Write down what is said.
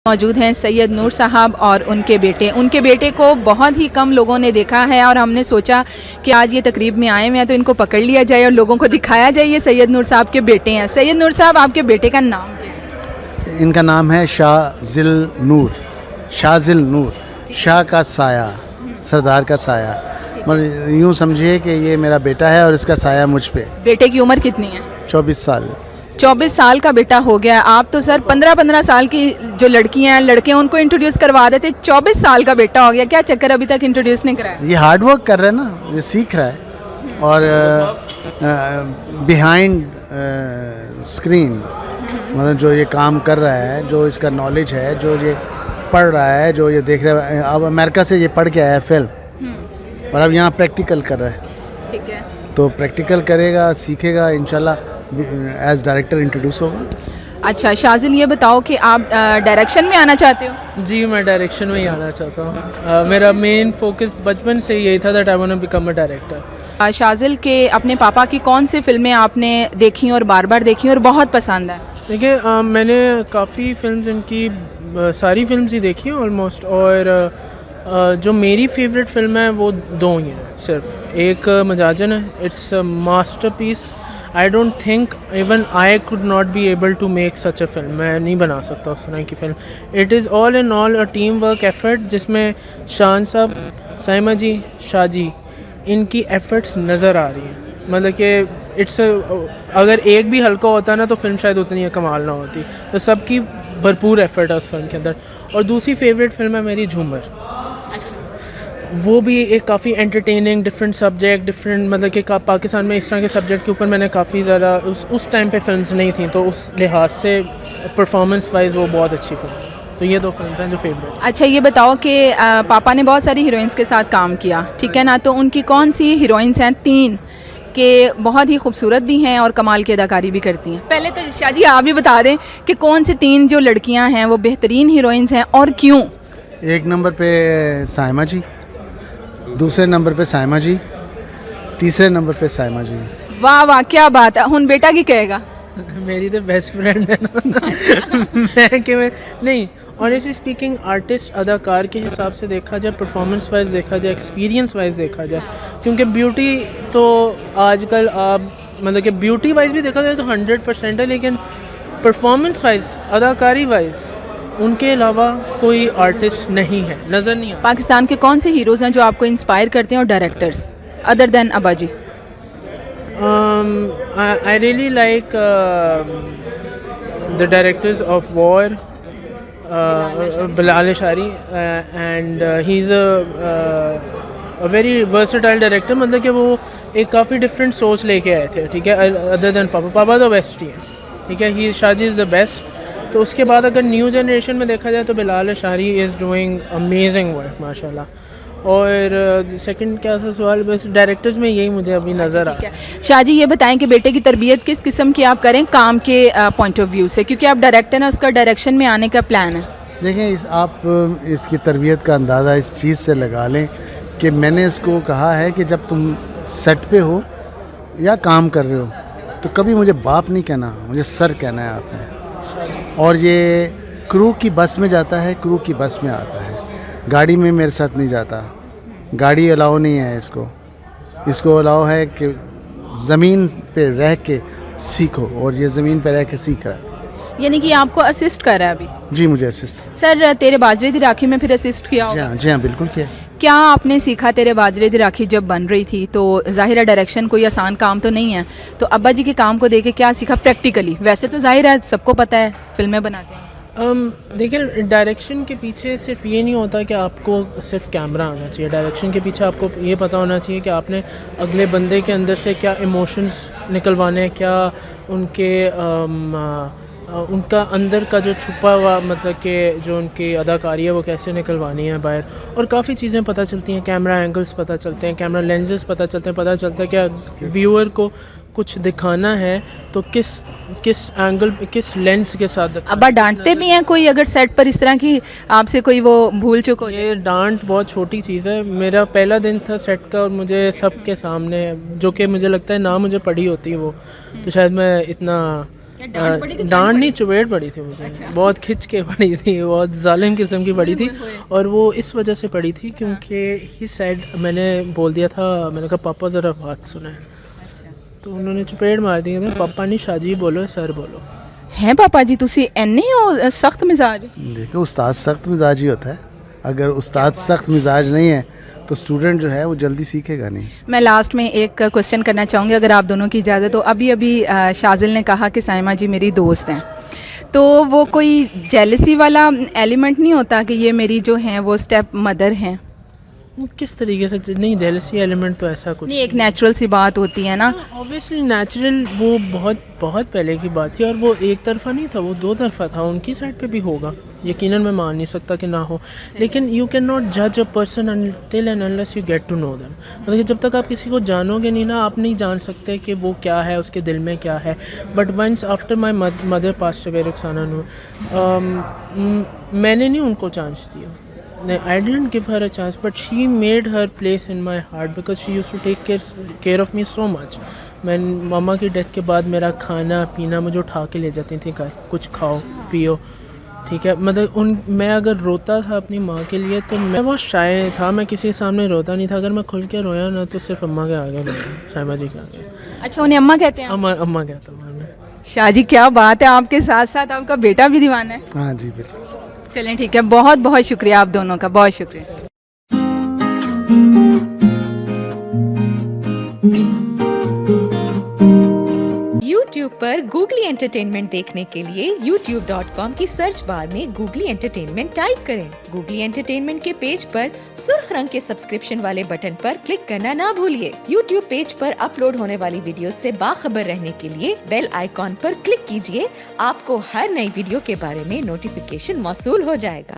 मौजूद हैं सैयद नूर साहब और उनके बेटे को बहुत ही कम लोगों ने देखा है और हमने सोचा कि आज ये तकरीब में आए हुए हैं तो इनको पकड़ लिया जाए और लोगों को दिखाया जाए ये सैयद नूर साहब के बेटे हैं। सैयद नूर साहब, आपके बेटे का नाम क्या है? इनका नाम है शाजिल नूर। शाजिल नूर, शाह का साया, सरदार का साया। मतलब यूँ समझिए कि ये मेरा बेटा है और इसका साया मुझ पे। बेटे की उम्र कितनी है? 24 साल। 24 साल का बेटा हो गया। आप तो सर 15-15 साल की जो लड़कियां हैं, लड़के हैं, उनको इंट्रोड्यूस करवा देते। 24 साल का बेटा हो गया, क्या चक्कर अभी तक इंट्रोड्यूस नहीं कराया? ये हार्ड वर्क कर रहा है ना, ये सीख रहा है। और बिहाइंड स्क्रीन मतलब जो ये काम कर रहा है, जो इसका नॉलेज है, जो ये पढ़ रहा है, जो ये देख रहा है। अब अमेरिका से ये पढ़ के आया है फिल्म और अब यहाँ प्रैक्टिकल कर रहा है। ठीक है, तो प्रैक्टिकल करेगा, सीखेगा, इंशाल्लाह एज डायरेक्टर इंट्रोड्यूस होगा। अच्छा शाजिल, ये बताओ कि आप डायरेक्शन में आना चाहते हो? जी, मैं डायरेक्शन में ही आना चाहता हूँ। मेरा मेन फोकस बचपन से यही था that I want to become a director. Shajil के अपने पापा की कौन सी फिल्में आपने देखी और बार बार देखी और बहुत पसंद है? देखिए, मैंने काफ़ी फिल्म्स इनकी सारी फिल्म्स ही देखी हैं ऑलमोस्ट। और जो मेरी फेवरेट फिल्म है वो दो ही हैं सिर्फ। एक मजाजन है, it's a masterpiece. I don't think even I could not be able to make such a film. मैं नहीं बना सकता उस तरह की film. It is all in all a team work effort, जिसमें शान साहब, साइमा जी, शाह जी, इनकी एफ़र्ट्स नज़र आ रही हैं। मतलब कि इट्स अगर एक भी हल्का होता ना तो फिल्म शायद उतनी कमाल ना होती। तो सबकी भरपूर एफ़र्ट है उस फिल्म के अंदर। और दूसरी फेवरेट फिल्म है मेरी झूमर। अच्छा, वो भी एक काफ़ी एंटरटेनिंग, डिफरेंट सब्जेक्ट, डिफरेंट मतलब कि पाकिस्तान में इस तरह के सब्जेक्ट के ऊपर मैंने काफ़ी ज़्यादा उस टाइम पे फिल्म्स नहीं थी, तो उस लिहाज से परफॉर्मेंस वाइज वो बहुत अच्छी फिल्म। तो ये दो फिल्म्स हैं जो फेवरेट। अच्छा ये बताओ कि पापा ने बहुत सारी हीरोइंस के साथ काम किया, ठीक है ना, तो उनकी कौन सी हीरोइंस हैं? 3 के बहुत ही खूबसूरत भी हैं और कमाल की अदाकारी भी करती हैं। पहले तो शाह जी आप भी बता दें कि कौन सी 3 जो लड़कियां हैं वो बेहतरीन हीरोइंस हैं और क्यों? एक नंबर पे साइमा जी, दूसरे नंबर पे साइमा जी, तीसरे नंबर पे साइमा जी। वाह वाह, क्या बात है। हुन बेटा की कहेगा? मेरी तो बेस्ट फ्रेंड है ना। मैं नहीं, ऑनेस्टली स्पीकिंग, आर्टिस्ट अदाकार के हिसाब से देखा जाए, परफॉर्मेंस वाइज देखा जाए, एक्सपीरियंस वाइज देखा जाए, क्योंकि ब्यूटी तो आजकल आप मतलब कि ब्यूटी वाइज भी देखा जाए तो 100% है, लेकिन परफॉर्मेंस वाइज, अदाकारी वाइज उनके अलावा कोई आर्टिस्ट नहीं है, नज़र नहीं आता। पाकिस्तान के कौन से हीरोज़ हैं जो आपको इंस्पायर करते हैं और डायरेक्टर्स अदर देन अब्बा जी? I really like the directors of War, Bilal Ashari, and he's a very versatile director। मतलब कि वो एक काफ़ी डिफरेंट सोच लेके आए थे, ठीक है, अदर देन पापा तो बेस्ट ही है, ठीक है, ही शाजी इज़ द बेस्ट। तो उसके बाद अगर न्यू जनरेशन में देखा जाए तो Bilal Ashari is doing amazing work माशाल्लाह। और सेकंड क्या था सवाल? बस डायरेक्टर्स में यही मुझे अभी नज़र आ रहा है। शाह जी ये बताएं कि बेटे की तरबियत किस किस्म की आप करें काम के पॉइंट ऑफ व्यू से, क्योंकि आप डायरेक्टर हैं, उसका डायरेक्शन में आने का प्लान है? देखें, आप इसकी तरबियत का अंदाज़ा इस चीज़ से लगा लें कि मैंने इसको कहा है कि जब तुम सेट पे हो या काम कर रहे हो तो कभी मुझे बाप नहीं कहना, मुझे सर कहना है आपने। और ये क्रू की बस में जाता है, क्रू की बस में आता है, गाड़ी में मेरे साथ नहीं जाता। गाड़ी अलाउ नहीं है इसको अलाउ है कि ज़मीन पे रह के सीखो, और ये ज़मीन पे रह के सीख रहा है। यानी कि आपको असिस्ट कर रहा है अभी? जी, मुझे असिस्ट। सर तेरे बाजरे दी राखी में फिर असिस्ट किया होगा? जी हाँ, बिल्कुल किया। क्या आपने सीखा तेरे बाजरे दी राखी जब बन रही थी? तो ज़ाहिर है डायरेक्शन कोई आसान काम तो नहीं है, तो अब्बा जी के काम को देख के क्या सीखा प्रैक्टिकली? वैसे तो ज़ाहिर है सबको पता है फिल्में बनाते हैं। देखिए, डायरेक्शन के पीछे सिर्फ ये नहीं होता कि आपको सिर्फ कैमरा आना चाहिए। डायरेक्शन के पीछे आपको ये पता होना चाहिए कि आपने अगले बंदे के अंदर से क्या इमोशंस निकलवाने, क्या उनका अंदर का जो छुपा हुआ मतलब कि जो उनकी अदाकारी है वो कैसे निकलवानी है बाहर। और काफ़ी चीज़ें पता चलती हैं, कैमरा एंगल्स पता चलते हैं, कैमरा लेंसेज पता चलते हैं। पता चलता है कि व्यूअर को कुछ दिखाना है तो किस एंगल, किस लेंस के साथ। अब्बा डांटते भी हैं कोई अगर सेट पर इस तरह की आपसे कोई वो भूल चूक हो? ये डांट बहुत छोटी चीज़ है। मेरा पहला दिन था सेट का और मुझे सबके सामने, जो कि मुझे लगता है ना मुझे पड़ी होती वो, तो शायद मैं इतना डांट नहीं, चुपेड़ पड़ी थी मुझे। बहुत खिंच के पड़ी थी, बहुत जालिम किस्म की पड़ी थी। और वो इस वजह से पड़ी थी क्योंकि ही सेड, मैंने बोल दिया था, मैंने कहा पापा ज़रा बात सुने, तो उन्होंने चुपेड़ मार दी, पापा नहीं शाजी बोलो, सर बोलो। हैं पापा जी तुसी एने हो सख्त मिजाज? देखो उस्ताद सख्त मिजाज ही होता है, अगर उस्ताद सख्त मिजाज नहीं है तो स्टूडेंट जो है वो जल्दी सीखेगा नहीं। मैं लास्ट में एक क्वेश्चन करना चाहूँगी अगर आप दोनों की इजाज़त हो। अभी शाजिल ने कहा कि साइमा जी मेरी दोस्त हैं, तो वो कोई जेलसी वाला एलिमेंट नहीं होता कि ये मेरी जो हैं वो स्टेप मदर हैं? किस तरीके से? नहीं, जेलसी एलिमेंट तो ऐसा कुछ नहीं, एक नेचुरल सी बात होती है ना। ऑब्वियसली नेचुरल, वो बहुत बहुत पहले की बात थी और वो एक तरफा नहीं था, वो दो तरफा था। उनकी साइड पे भी होगा, यकीनन मैं मान नहीं सकता कि ना हो, लेकिन यू कैन नॉट जज a person until and unless you get to know them. मतलब कि जब तक आप किसी को जानोगे नहीं ना, आप नहीं जान सकते कि वो क्या है, उसके दिल में क्या है। But once after my mother passed away, Rukhsana Noor, मैंने नहीं उनको चांस दिया। I didn't give her a chance, but she made her place in my heart because she used to take care of me so much. मैं मामा की death के बाद मेरा खाना पीना मुझे उठा के ले जाती थी, कुछ खाओ पियो, ठीक है। मतलब मैं अगर रोता था अपनी माँ के लिए तो मैं बहुत शाय था, मैं किसी के सामने रोता नहीं था। अगर मैं खुल के रोया ना तो सिर्फ अम्मा के आगे, साइमा जी के आगे। अच्छा, उन्हें अम्मा कहते हैं? अम्मा कहता हूँ मैं। शाह जी क्या बात है, आपके साथ साथ आपका बेटा भी दीवाना है। हाँ जी बिल्कुल। चलें ठीक है, बहुत बहुत शुक्रिया आप दोनों का, बहुत शुक्रिया। YouTube पर गूगली एंटरटेनमेंट देखने के लिए youtube.com की सर्च बार में गूगली एंटरटेनमेंट टाइप करें। गूगली एंटरटेनमेंट के पेज पर सुर्ख रंग के सब्सक्रिप्शन वाले बटन पर क्लिक करना ना भूलिए। YouTube पेज पर अपलोड होने वाली वीडियो से बाखबर रहने के लिए बेल आइकॉन पर क्लिक कीजिए। आपको हर नई वीडियो के बारे में नोटिफिकेशन मौसूल हो जाएगा।